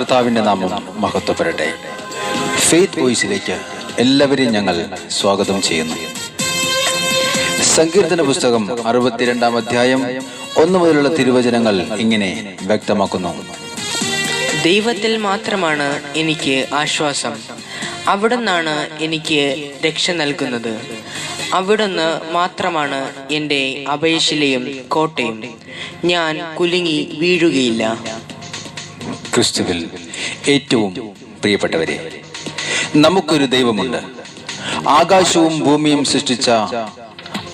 കർത്താവിൻ്റെ നാമം മഹത്വപ്പെടട്ടെ. ഫെയ്ത്ത് വോയിസിലേക്ക് എല്ലാവരെയും ഞങ്ങൾ സ്വാഗതം ചെയ്യുന്നു. സങ്കീർത്തന പുസ്തകം 62-ാം അധ്യായം 1 മുതലുള്ള തിരുവചനങ്ങൾ ഇങ്ങനെ വ്യക്തമാക്കുന്നു. ദൈവത്തിൽ മാത്രമാണ് എനിക്ക് ആശ്വാസം. അവിടുന്നാണ് എനിക്ക് രക്ഷ നൽകുന്നത്. അവിടുന്ന് മാത്രമാണ് എൻ്റെ അഭയശിലയും കോട്ടയും. ഞാൻ കുലുങ്ങി വീഴുകയില്ല. ക്രിസ്തുവിൽ ഏറ്റവും പ്രിയപ്പെട്ടവരെ, നമുക്കൊരു ദൈവമുണ്ട്. ആകാശവും ഭൂമിയും സൃഷ്ടിച്ച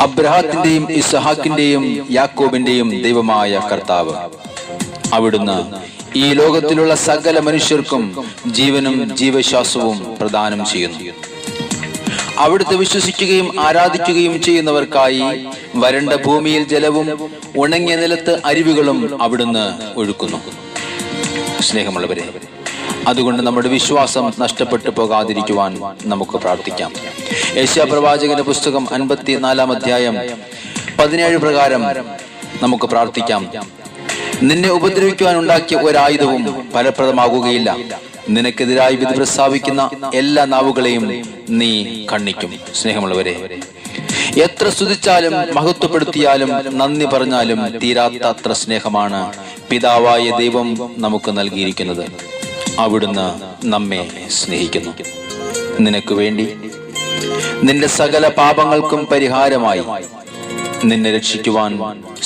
അബ്രഹാത്തിന്റെയും ഇസ്ഹാക്കിന്റെയും യാക്കോബിന്റെയും ദൈവമായ കർത്താവ്. അവിടുന്ന് ഈ ലോകത്തിലുള്ള സകല മനുഷ്യർക്കും ജീവനും ജീവശ്വാസവും പ്രദാനം ചെയ്യുന്നു. അവിടുത്തെ വിശ്വസിക്കുകയും ആരാധിക്കുകയും ചെയ്യുന്നവർക്കായി വരണ്ട ഭൂമിയിൽ ജലവും ഉണങ്ങിയ നിലത്ത് അരുവികളും അവിടുന്ന് ഒഴുക്കുന്നു. സ്നേഹമുള്ളവരെ, അതുകൊണ്ട് നമ്മുടെ വിശ്വാസം നഷ്ടപ്പെട്ടു പോകാതിരിക്കുവാൻ നമുക്ക് പ്രാർത്ഥിക്കാം. യെശയ്യാ പ്രവാചകന്റെ പുസ്തകം 54-ാം അധ്യായം 17 പ്രകാരം നമുക്ക് പ്രാർത്ഥിക്കാം. നിന്നെ ഉപദ്രവിക്കുവാൻ ഉണ്ടാക്കിയ ഒരായുധവും ഫലപ്രദമാകുകയില്ല. നിനക്കെതിരായി വിധി പ്രസ്താവിക്കുന്ന എല്ലാ നാവുകളെയും നീ ഖണ്ഡിക്കും. സ്നേഹമുള്ളവരെ, എത്ര സ്തുതിച്ചാലും മഹത്വപ്പെടുത്തിയാലും നന്ദി പറഞ്ഞാലും തീരാത്ത അത്ര സ്നേഹമാണ് പിതാവായ ദൈവം നമുക്ക് നൽകിയിരിക്കുന്നത്. അവിടുന്ന് നമ്മെ സ്നേഹിക്കുന്നു. നിനക്ക് വേണ്ടി നിന്റെ സകല പാപങ്ങൾക്കും പരിഹാരമായി നിന്നെ രക്ഷിക്കുവാൻ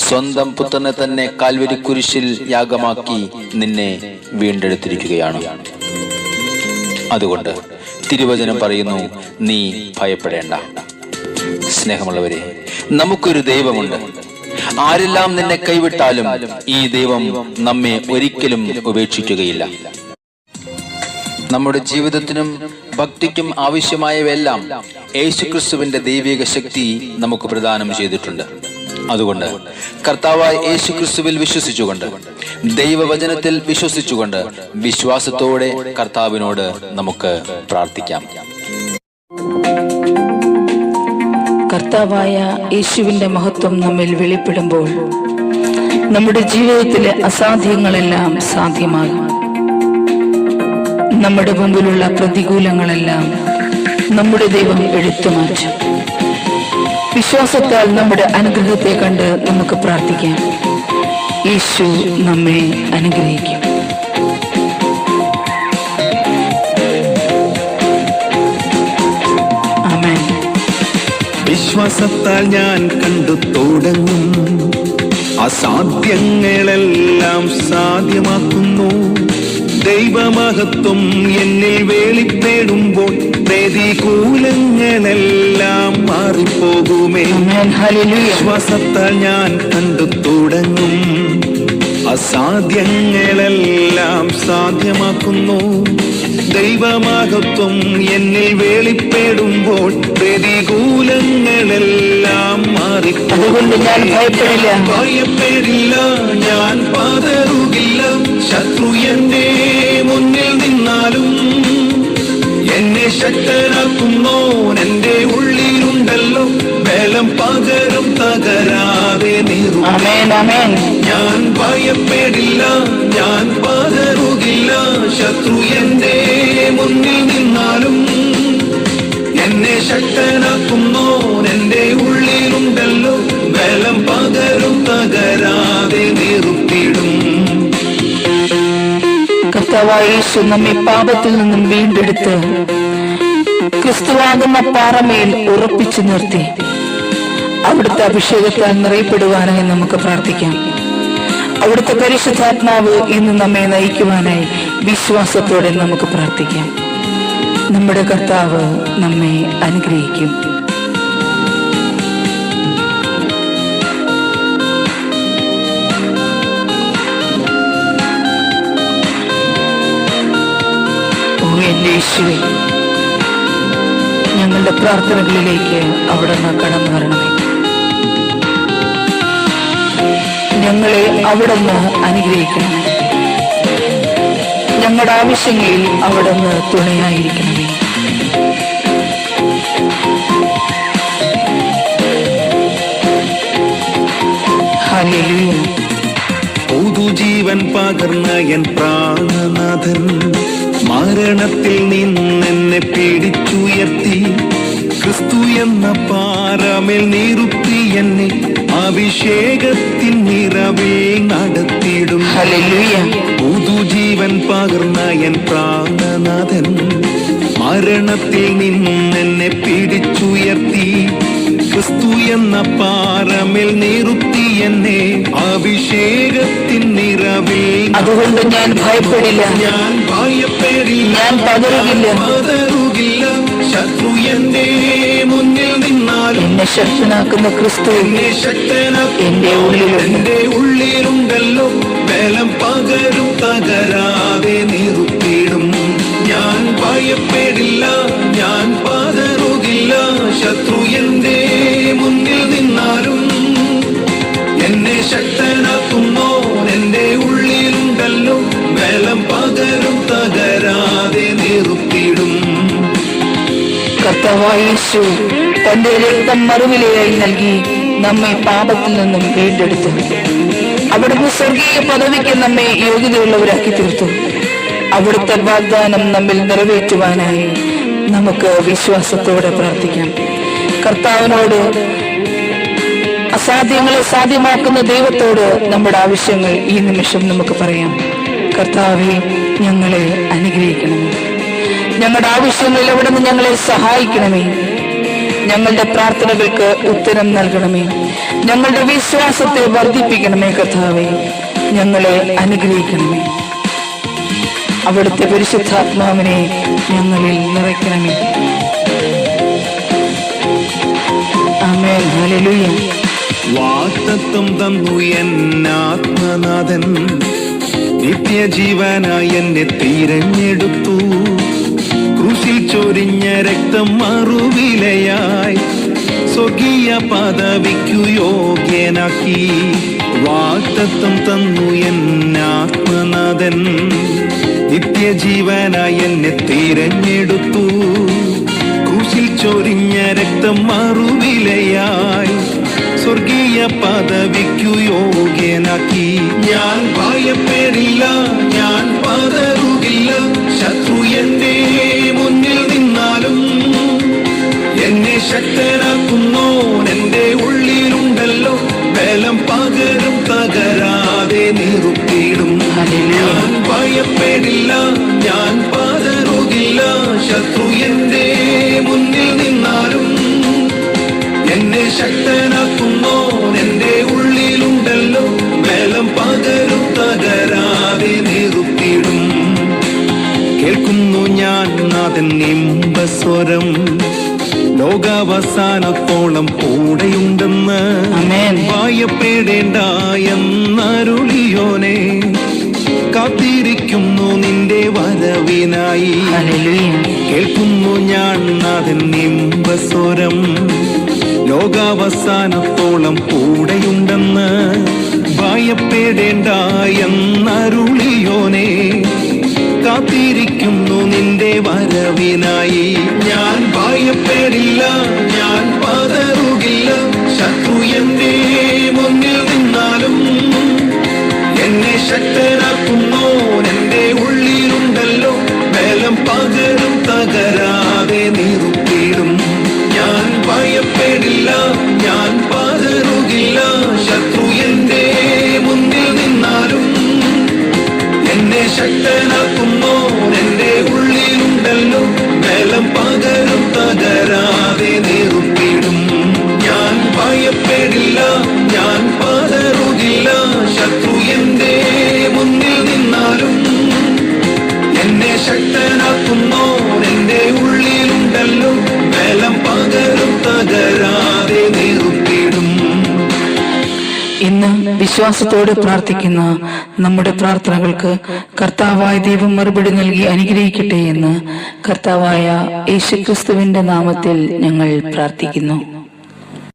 സ്വന്തം പുത്രനെ തന്നെ കാൽവരി കുരിശിൽ യാഗമാക്കി നിന്നെ വീണ്ടെടുത്തിരിക്കുകയാണ്. അതുകൊണ്ട് തിരുവചനം പറയുന്നു, നീ ഭയപ്പെടേണ്ട. സ്നേഹമുള്ളവരെ, നമുക്കൊരു ദൈവമുണ്ട്. ആരെല്ലാം നിന്നെ കൈവിട്ടാലും ഈ ദൈവം നമ്മെ ഒരിക്കലും ഉപേക്ഷിക്കുകയില്ല. നമ്മുടെ ജീവിതത്തിനും ഭക്തിക്കും ആവശ്യമായവയെല്ലാം യേശുക്രിസ്തുവിന്റെ ദൈവിക ശക്തി നമുക്ക് പ്രദാനം ചെയ്തിട്ടുണ്ട്. അതുകൊണ്ട് കർത്താവായ യേശുക്രിസ്തുവിൽ വിശ്വസിച്ചുകൊണ്ട്, ദൈവവചനത്തിൽ വിശ്വസിച്ചുകൊണ്ട്, വിശ്വാസത്തോടെ കർത്താവിനോട് നമുക്ക് പ്രാർത്ഥിക്കാം. കർത്താവായ യേശുവിന്റെ മഹത്വം നമ്മിൽ വെളിപ്പെടുമ്പോൾ നമ്മുടെ ജീവിതത്തിലെ അസാധ്യങ്ങളെല്ലാം സാധ്യമാകും. നമ്മുടെ മുമ്പിലുള്ള പ്രതികൂലങ്ങളെല്ലാം നമ്മുടെ ദൈവം എടുത്തുമാറ്റും. വിശ്വാസത്താൽ നമ്മുടെ അനുഗ്രഹത്തെ കണ്ട് നമുക്ക് പ്രാർത്ഥിക്കാം. യേശു നമ്മെ അനുഗ്രഹിക്കും. ആമേൻ. വിശ്വാസത്താൽ ഞാൻ കണ്ടു തുടങ്ങും അസാധ്യങ്ങളെല്ലാം സാധ്യമാക്കുന്നു. ദൈവമഹത്വം എന്നിൽ വെളിപ്പെടുമ്പോൾ പ്രതികൂലങ്ങളെല്ലാം മാറിപ്പോകുമേ. വിശ്വാസത്താൽ ഞാൻ കണ്ടു തുടങ്ങും അസാധ്യങ്ങളെല്ലാം സാധ്യമാക്കുന്നു. ദൈവമഹത്വം എന്നിൽ വെളിപ്പെടുമ്പോൾ പ്രതികൂലങ്ങളെല്ലാം മാറിപ്പോകും. ഭയപ്പെടില്ല, ഞാൻ പതറുകില്ല. ശത്രു എന്റെ മുന്നിൽ നിന്നാലും എന്നെ ശക്തനാക്കുന്നോൻ എന്റെ ഉള്ളിലുണ്ടല്ലോ. ബലം പകരും തകരാതെ നിറുമേൻ. ഞാൻ ഭയപ്പെടില്ല, ഞാൻ പതറുകില്ല. ശത്രു എന്റെ മുന്നിൽ നിന്നാലും എന്നെ ശക്തനാക്കുന്നോൻ എന്റെ ഉള്ളിലുണ്ടല്ലോ. ബലം പകരും തകരാതെ നിറുത്തിടും. കർത്താവായ യേശു നമ്മെ പാപത്തിൽ നിന്നും വീണ്ടെടുത്ത് ക്രിസ്തുവാകുന്ന പാറമേൽ ഉറപ്പിച്ചു നിർത്തി അവിടുത്തെ അഭിഷേകത്താൽ നിറയപ്പെടുവാനായി നമുക്ക് പ്രാർത്ഥിക്കാം. അവിടുത്തെ പരിശുദ്ധാത്മാവ് ഇന്ന് നമ്മെ നയിക്കുവാനായി വിശ്വാസത്തോടെ നമുക്ക് പ്രാർത്ഥിക്കാം. നമ്മുടെ കർത്താവ് നമ്മെ അനുഗ്രഹിക്കും. എന്റെ യേശുവേ, ഞങ്ങളുടെ പ്രാർത്ഥനകളിലേക്ക് അവിടുന്ന് കടന്നു വരണമേ. ഞങ്ങളെ അവിടുന്ന് അനുഗ്രഹിക്കണമേ. ഞങ്ങളുടെ ആവശ്യങ്ങളിൽ അവിടുന്ന് തുണയായിരിക്കണമേ. ഹല്ലേലൂയ. പുതുജീവൻ പകർന്ന എൻ പ്രാണനാഥൻ മരണത്തിൽ നിന്നെന്നെ പിടിച്ചുയർത്തി ക്രിസ്തു എന്ന പാറമേൽ നിർത്തി എന്നെ അഭിഷേകത്തിൻ നിറവിൽ നടത്തിയിടും. ഹല്ലേലൂയ. പുതുജീവൻ പകർന്ന എൻ പ്രാണനാഥൻ മരണത്തിൽ നിന്നെന്നെ പിടിച്ചുയർത്തി ക്രിസ്തു എന്ന പാറമേൽ നിർത്തി എന്നെ അഭിഷേകത്തിൻ നിറവിൽ. അതുകൊണ്ട് ഞാൻ ഭയപ്പെടില്ല, ഞാൻ ഭയപ്പെടില്ല, ഞാൻ പതറുകില്ല. ശത്രു എന്റെ മുന്നിൽ നിന്നാലും എന്നെ ശക്തനാക്കുന്ന ക്രിസ്തു എന്നെ എന്റെ ഉള്ളിലുണ്ട്. എന്റെ ഉള്ളിലുണ്ടല്ലോ. ബലം പകരും തകരാതെ നിർത്തിയിടും. ഞാൻ ഭയപ്പെടില്ല, ഞാൻ പതറുകില്ല. ശത്രു എന്റെ മുന്നിൽ നിന്നാലും എന്നെ ശക്തനാക്കുന്നോ എന്റെ ഉള്ളിലുണ്ടല്ലോ. ബലം പകരും തകരാതെ നിർത്തിയിടും. കർത്താവായ യേശു തന്റെ രക്തം മറുവിലയായി നൽകി നമ്മെ പാപത്തിൽ നിന്നും വീണ്ടെടുത്തു. അവിടുന്ന് സ്വർഗീയ പദവിക്ക് നമ്മെ യോഗ്യതയുള്ളവരാക്കി തീർത്തു. അവിടുത്തെ വാഗ്ദാനം നമ്മിൽ നിറവേറ്റുവാനായി നമുക്ക് വിശ്വാസത്തോടെ പ്രാർത്ഥിക്കാം. കർത്താവിനോട്, അസാധ്യങ്ങളെ സാധ്യമാക്കുന്ന ദൈവത്തോട് നമ്മുടെ ആവശ്യങ്ങൾ ഈ നിമിഷം നമുക്ക് പറയാം. കർത്താവേ, ഞങ്ങളെ അനുഗ്രഹിക്കണമേ. ഞങ്ങളുടെ ആവശ്യങ്ങളിൽ അവിടുന്ന് ഞങ്ങളെ സഹായിക്കണമേ. ഞങ്ങളുടെ പ്രാർത്ഥനകൾക്ക് ഉത്തരം നൽകണമേ. ഞങ്ങളുടെ വിശ്വാസത്തെ വർദ്ധിപ്പിക്കണമേ. കർത്താവേ, ഞങ്ങളെ അനുഗ്രഹിക്കണമേ. അവിടുത്തെ പരിശുദ്ധാത്മാവിനെ ഞങ്ങളിൽ നിറയ്ക്കണമേ. ആമേൻ. ഹല്ലേലൂയ. വാഗ്ദത്തം തന്നു എന്നാത്മനാഥൻ നിത്യജീവനായി എന്നെ തിരഞ്ഞെടുത്തു. ക്രൂശിൽ ചൊരിഞ്ഞ രക്തം മറുവിലയായി സ്വർഗീയ പദവിക്കു യോഗ്യനാക്കി. വാഗ്ദത്തം തന്നു എന്നാത്മനാഥൻ നിത്യജീവനായി എന്നെ തിരഞ്ഞെടുത്തു. ക്രൂശിൽ ചൊരിഞ്ഞ രക്തം മറുവിലയായി സ്വർഗീയ പദവിക്കു യോഗ്യനാക്കി. ഞാൻ ഭയപ്പെടില്ല, ഞാൻ പതറുകില്ല. ശത്രു എന്റെ മുന്നിൽ നിന്നാലും എന്നെ ശക്തനാക്കുന്നോ എന്റെ ഉള്ളിലുണ്ടല്ലോ. ബലം പകരും തകരാതെ നിർത്തിയിടും. ഞാൻ ഭയപ്പെടില്ല, ഞാൻ പതറുകില്ല. ശത്രു എന്റെ മുന്നിൽ നിന്നാലും എന്നെ ശക്തനാക്കുന്നോ എന്റെ ഉള്ളിലുണ്ടല്ലോ. ബലം പകരും തകരാതെ നിർത്തിയിടും. കേൾക്കുന്നു ഞാൻ നാഥൻ ഇമ്പസ്വരം, ലോകാവസാനത്തോളം കൂടെയുണ്ടെന്ന്. ഭയപ്പെടേണ്ട എന്നരുളിയോനെ, കാത്തിരിക്കുന്നു നിന്റെ വരവിനായി. കേൾക്കുന്നു ഞാൻ നാഥൻ ഇമ്പസ്വരം, ലോകാവസാനത്തോളം കൂടെയുണ്ടെന്ന്. ഭയപ്പെടേണ്ട എന്നരുളിയോനെ, കാത്തിരിക്കുന്നു നിന്റെ വരവിനായി. ഞാൻ ഭയപ്പെടില്ല, ഞാൻ പതറുകില്ല. ശത്രു എന്റെ മുന്നിൽ നിന്നാലും എന്നെ ശക്തനാക്കുന്നോ എന്റെ ഉള്ളിലുണ്ടല്ലോ. ബലം പകരും തകരാതെ നിർത്തിയിടും. ഞാൻ ഭയപ്പെടില്ല, ഞാൻ പതറുകില്ല. ശത്രു എന്റെ മുന്നിൽ നിന്നാലും എന്നെ ശക്തനാക്കുന്നോ എന്റെ ഉള്ളിലുണ്ടല്ലോ. ബലം പകരും തകരാതെ നിർത്തിയിടും. ഞാൻ ഭയപ്പെടില്ല, ഞാൻ പതറുകില്ല. ശത്രു എന്റെ മുന്നിൽ നിന്നാലും എന്നെ ശക്തനാക്കുന്നോ എന്റെ ഉള്ളിലുണ്ടല്ലോ. ബലം പകരും തകരാതെ നിർത്തിയിടും. ഇന്ന് വിശ്വാസത്തോടെ പ്രാർത്ഥിക്കുന്ന നമ്മുടെ പ്രാർത്ഥനകൾക്ക് കർത്താവായ ദൈവം മറുപടി നൽകി അനുഗ്രഹിക്കട്ടെ എന്ന് കർത്താവായ യേശുക്രിസ്തുവിന്റെ നാമത്തിൽ ഞങ്ങൾ പ്രാർത്ഥിക്കുന്നു.